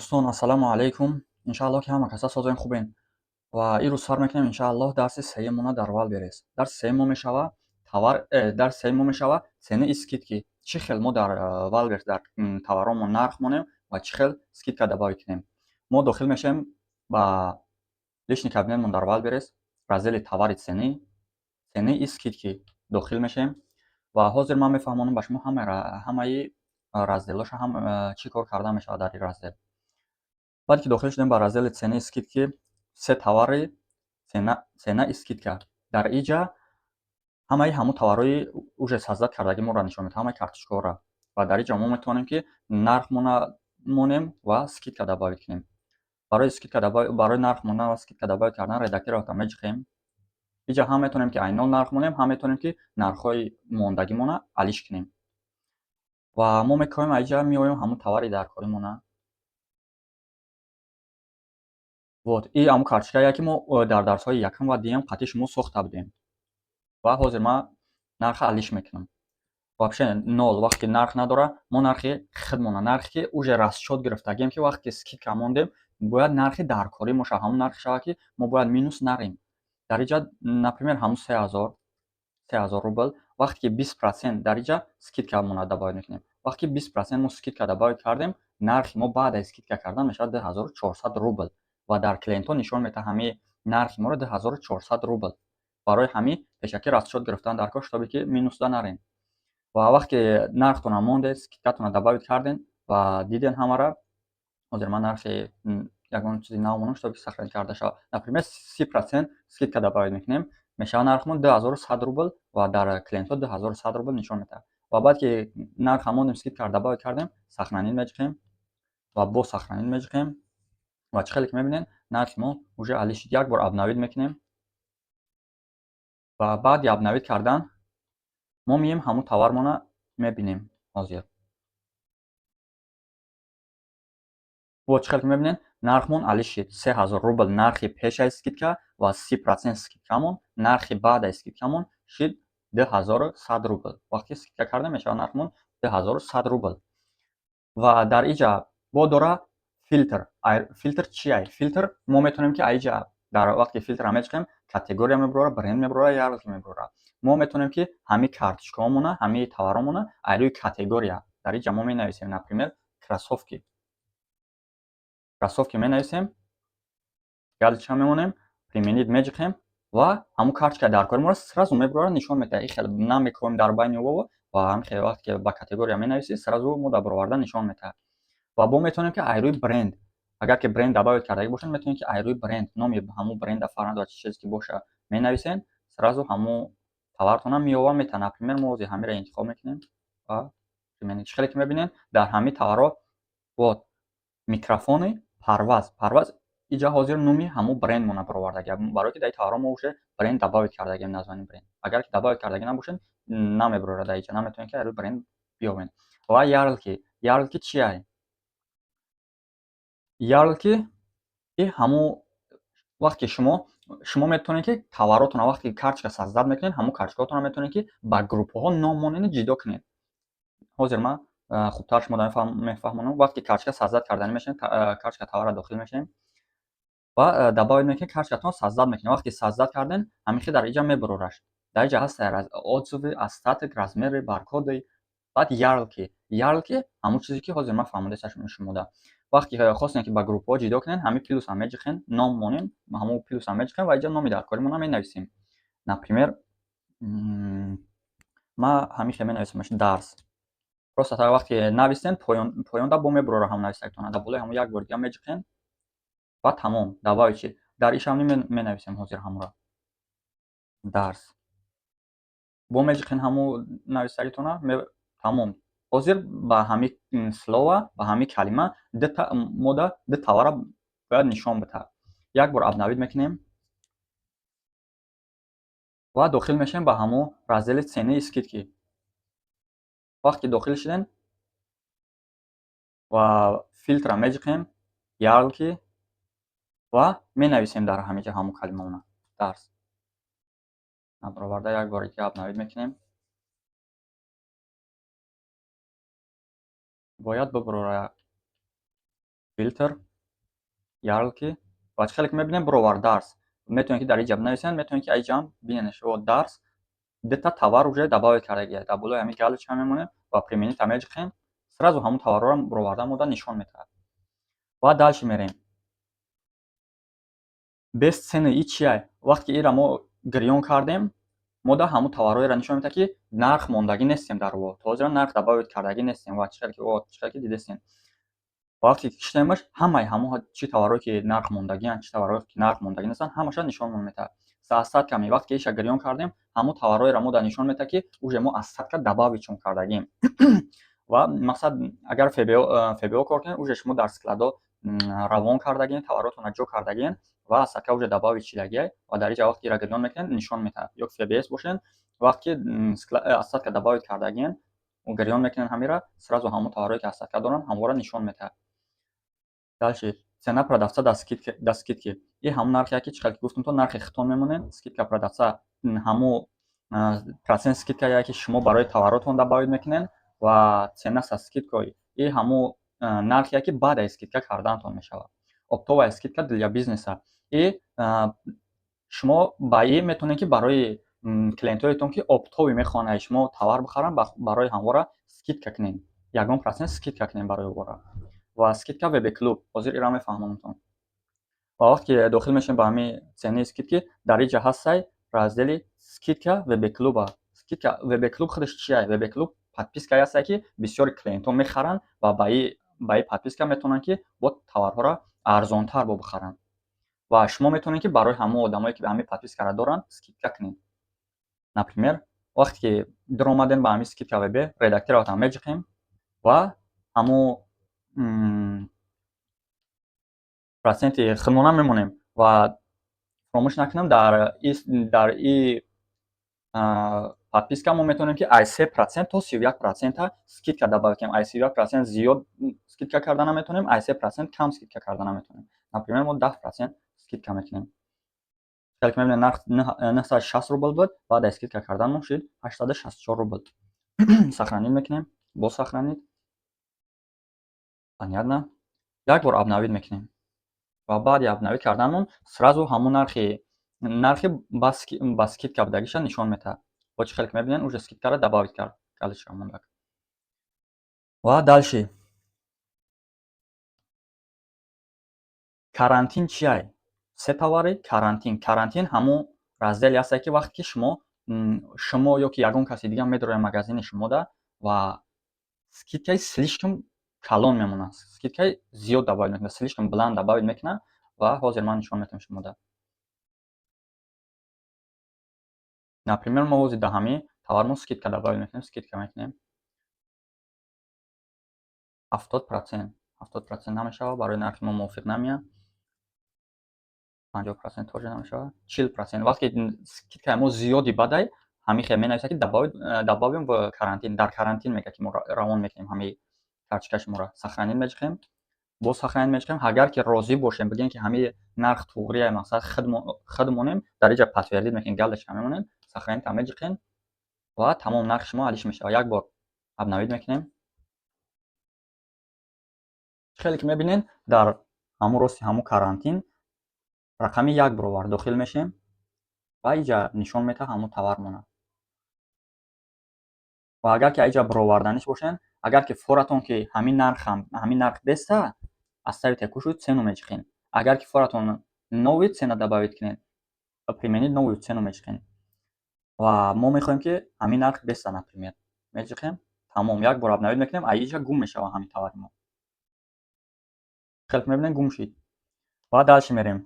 دوستان السلام علیکم. انشاءالله که همه کسا سازین خوبین و این روز سر میکنیم انشاءالله درس سیمونه در والبریز. درس سیمو میشوه درس سیمو میشوه سینه اسکیت که چی خیل ما در والبریز در تورمون نرخ مونیم و چی خیل اسکیت که دبای کنیم. ما داخل میشیم با личный кабинетмон дар والبریز раздели товари сене اسکیت که داخل میشیم و حاضر من میفهمونم با شما همه разделаша هم چی کار کرده میشه در این раздел. بعد که داخل شدیم با раздел цены и скидки се товары цена и скидка дар инҷа ҳамаи ҳамон товарҳои уже саздат кардагимонро нишон медиҳад, ҳамаи карточкаҳоро ва дар инҷа мо метавонем ки нарх монем ва скидка добавит кунем. барои нарх мондан ва скидка добавит кардан редактироро меҷиқем. инҷа ҳам метавонем ки айнон нарх монем, ҳам метавонем ки нархҳои мондагимона алиш кунем ва мо мекоем инҷа меоем ҳамон товари дар коримона. Вот и ҳамон карточкае ки мо дар дарсҳои якум ва дуюм қатъи шумо сохта будем ва ҳозир ман нарха алиш мекунам. вообще нол вақте нарх надора, мо нархи хурд монад, нархе ки уже расчёт гирифтагем ки вақте скидка мондем бояд нархи даркорӣ моша, ҳамон нарх шава ки мо бояд минус нарем. дар инҷа например ҳамон 3000 рубл вақте ки 20% дар инҷа скидка монад добавит мекунем. вақте ки 20% мо скидка добавит кардем, нархи мо баъд аз скидка кардан мешавад 2400 рубл ва дар клиентҳо нишон медиҳад ҳамаи нархи моро 2400 рубл. барои ҳамин пешакӣ расчёт гирифтан дар кор шутобе ки минусда нарем. ва вақте нархтона мондед, скидкатона добавит карден ва диден ҳамаро, ҳозир ман нархи ягон чизи навмонам шутобе ки сохранӣ карда шавад. Например 30% скидка добавит мекунем, мешавад нархмон 2100 рубл ва дар клиентҳо 2100 рубл нишон медиҳад. ва баъд ки нарха мондем, скидкаро добавит кардем, сохранить меҷиқем ва бо сохранить меҷиқем ва чӣ хеле ки мебинед нархи мо уже алишид. як бор обновид мекунем ва баъди обновид кардан мо меем ҳамон товармона мебинем. ҳозир во чӣ хеле ки мебинед нархмон алишид 3000 рубл нархи пеш аз скидка ва 30% скидкамон, нархи баъд аз скидкамон шид 2100 рубл. вақте скидка кардем мешавад нархмон 2100 рубл. ва дар инҷа бо дора фильтр. Фильтр чие? Фильтр мо метавонем ки инҷа дар вақти фильтрро мечиқем категория мебурора, бренд мебурора, ярмарка мебурора. мо метавонем ки ҳамаи карточкаҳомона, ҳамаи товаромона айрӯи категория дар инҷа мо менависем. Например кроссовки менависем, галочка мемонем, применить меҷиқем ва ҳамон карточка дар кори моро сразу мебурора нишон медиҳад. ин хеле намекоҳем дар байни ова ва ҳамин хеле вақте ки ба категория менависӣ сразу мода бароварда нишон медиҳад. ва бо метавонем ки айрӯи бренд, агар ки бренд добавит кардаги бошад, метавонем ки айрӯи бренд, номи ҳамон бренда фарҳанд ва чӣ чизе ки боша менависем, сразу ҳамон товартона меёва метавонад. Например мо ҳозир ҳамиро интихоб мекунем ва чӣ хеле ки мебинем дар ҳамаи товарҳо вот микрофони парваз инҷа ҳозир номи ҳамон брендмона баровардагиам, барои ки дар товарҳо мо уже бренд добавит кардагием, названи бренд. агар ки добавит кардаги набошад намебурора дар инҷа, наметавонем ки айрӯи бренд биёбем. ва ярлки чие? ярлки и ҳамон вақте ки шумо метавонед ки товаротона вақте ки карточка саздат мекунед, ҳамон карточкаҳотонро метавонед ки ба группаҳо ном монед ҷидо кунед. ҳозир ман хубтар шумо мефаҳмонам. вақте ки карточка саздат карданӣ мешавед, карточка товарро дохил мешавем ва добавит мекунед, карточкатонро саздат мекунед. вақте саздат карден ҳамихи дар инҷа мебурораш. дар инҷа ҳаст отзывы, остаток, размери, баркоды. баъд ярлки ҳамон чизе ки ҳозир ман фаҳмода шумода. вақте ки хостем ки ба группаҳо ҷидо кунем, ҳамин плюсро меҷиқем, ном монем, ҳамон плюсро меҷиқем ва инҷа номи дар коримона менависем. Например ман ҳамихе менависамаш дарс. просто так вақте нависем поёнда бо мебурора ҳамон нависатона, дар болои ҳамон як бор дига меҷиқем ва тамом. давои чи дар ишамни менависем ҳозир ҳамонро дарс. бо меҷиқем ҳамон нависагитона тамом. ҳозир ба ҳамин слова, ба ҳамин калима мода ду товара бояд нишон бидиҳад. як бор обновид мекунем ва дохил мешавем ба ҳамон раздели цены и скидки. вақте ки дохил шудем ва фильтрро меҷиқем, ярлки ва менависем дар ҳаминҷа ҳамон калимаона дарс. бароварда як бори дига обновид мекунем. бояд бибурора филтр, ярлки. ва чӣ хеле ки мебинем бировар дарс метавонем ки дар инҷа бинависем, метавонем ки айҷам биненеш дарс дета товар уже добавить кардаги дар болои ҳамин галочка мемонем ва применить меҷиқем, сразу ҳамун товарҳоро бироварда мода нишон метавад. ва дальше мерем. без цены и чия? Вақте ки инра мо гирён кардем, мода ҳамун товарҳоеро нишон медиҳад ки нарх мондагӣ нестем дар во, тоза нарх добавить кардагӣ нестем. ва чӣ хеле ки дидестем. вақте ки киштемаш ҳамаи ҳамон чӣ товарҳое ки нарх мондагианд, чӣ товарҳое ки нарх мондагӣ нестанд, ҳамаша нишонмон метавад. аз садками вақте ки иша гирён кардем, ҳамун товарҳоеро мода нишон метавад ки уже мо аз садка добавичон кардагим. ва мақсад агар ФБО кор кунем, уже шумо дар складо равон кардагин, товаротонро ҷо кардагин ва аз садка уже добавить шидагиай ва дар инҷа вақте ира гирён мекунед нишон метавад. ё ФБС бошен, вақте ки аз садка добавить кардагин гирён мекунен ҳамира, сразу ҳамун товарҳое ки аз садка доранд ҳамвора нишон метавад. дальше цена продавца дар скидки. И ҳамун нархе ки чӣ хеле ки гуфтем то нархи хитон мемонад. Скидка продавца ҳамун процент скидкае ки шумо барои товаротон добавить мекунед ва цена со скидкой и ҳамун нархе ки баъд аз скидка кардаантон мешавад. Оптовая скидка для бизнеса. И шумо ба и метавонед ки барои клиентоятон ки оптовӣ мехоҳанд шумо товар бихаранд, барои ҳамвора скидка кунед. 1% скидка кунед барои овора. ва скидка ВБ клуб ҳозир ира мефаҳмонтон. ва вақте ки дохил мешавем ба ҳамин ценаи скидки, дар инҷа ҳастай раздели скидка ВБ клуба. Скидка ВБ клуб худаш чия? ВБ клуб подпискае ҳастай ки бисёри клиентон мехаранд ва ба и подписка метавонанд ки бо товарҳоро арзонтар бихаранд. ва шумо метавонед ки барои ҳамон одамое ки ҳамин подпискаро доранд скидка кунед. Например, вақте ки диромадем ба ҳамин скидка ВБ, редактиратон меҷиқем ва ҳамун проценти худмона мемонем ва фаромӯш накунам дар и подписка мо метавонем ки аз 3% то 31% скидка добавить кунем. аз 31% зиёд скидка карда наметавонем, аз 3% кам скидка карда наметавонем. Например, мо 10% скидка мекунем. хеле ки мебинем нарх 960 рубл буд, баъд аз скидка кардан мо шуд 864 рубл. сохранить мекунем, боз сохранить. понятно. як бор обновить мекунем. ва баъди обновить карданмон сразу ҳамун нархи ба скидка будагиша нишон метавад. ва чӣ хеле ки мебинем уже скидкаро добавить кард галочка мондаг. ва дальше карантин чиай? се товари карантин ҳамун разделе ҳасте ки вақте ки шумо ё ки ягон каси дига медорад магазини шумода ва скидкаи слишком калон мемонад, скидкаи зиёд добавить мекунад, слишком бланд добавить мекунад ва ҳозир ман нишон метавонам шумода. Например, мо ҳозир да ҳамин товармо скидка добавить мекунем, скидка мекунем 70% намешавад, барои нархи мо мувофиқ намеяд. 50% тоже намешавад, 40%. вақте ки скидкаи мо зиёди бадай ҳамин хел менависад ки добавим в карантин. дар карантин мегӯяд ки мо равон мекунем ҳамин карточкаи шуморо. сохранить меҷиқем, боз сохранить меҷиқем. агар ки розӣ бошем бигӯем ки ҳамин нарх туғрия мақсад худ монем, дар инҷа подтвердить мекунем, галочка мемонем, сохранить меҷиқем ва тамом нархи шумо алиш мешавад. як бор обновить мекунем. чӣ хеле ки мебинем дар ҳамун рости ҳамун карантин рақами 1 баробар дохил мешем ва инҷа нишон метавад ҳамун товар монад. ва агар ки айҷа бароварданиш бошен, агар ки форатон ки ҳамин нарх деста, оставите яку шуд цену меҷиқем. агар ки форатон нови цена добавить кунед, применить новую цену меҷиқем. ва мо мехоҳем ки ҳамин нарх деста, например, меҷиқем. тамом як бор обновить мекунем, айҷа гум мешавад ҳамин товари мо. хеле мебинем гум шуд. ва дальше мерем.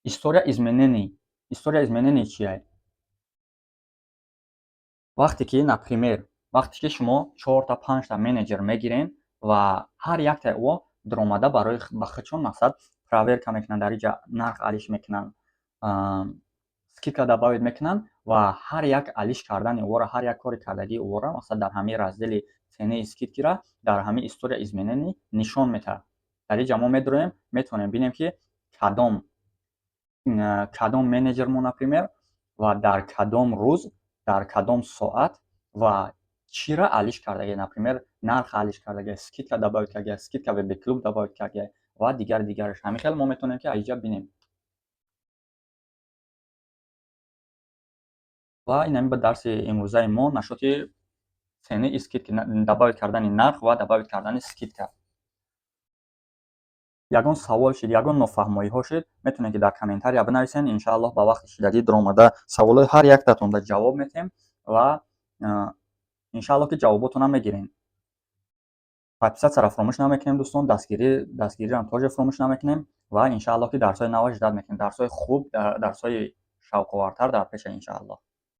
история изменений чия? вақте ки например, вақте ки шумо 4-5 та менеҷер мегирен ва ҳар яктаи о диромада барои ба худшон мақсад проверка мекунанд, дар инҷа нарх алиш мекунанд, скидка добавить мекунанд ва ҳар як алиш кардани овора, ҳар як кори кардагии овора мақсад дар ҳамин раздели ценаи скидкира дар ҳамин история изменений нишон метавад. дар инҷа мо метавонем бинем ки кадом менеҷер мо например ва дар кадом рӯз, дар кадом соат ва чира алиш кардагӣ, например нарх алиш кардагӣ, скидка добавить кардагӣ, скидка ВБ клуб добавить кардагӣ و دیگرش همین خیلی ما میتونیم که اینجا ببینیم. و این به درس امروزه ما نشاط سنی اسکیت دباوت کردن نرخ و دباوت کردن скидка. ягон савол шуд, ягон нофаҳмоиҳо шуд, метавонед ки дар комментария бинависед. Иншааллоҳ ба вақти шидагӣ дар омада саволои ҳар яктатонда ҷавоб медиҳем ва иншааллоҳ ки ҷавоботонам мегирем. подписатсияро фаромӯш намекунем дӯстон, дастгириам тоже фаромӯш намекунем ва иншааллоҳ ки дарсҳои навро ждат мекунем. Дарсҳои хуб, дарсҳои шавқовартар дар пеша иншааллоҳ.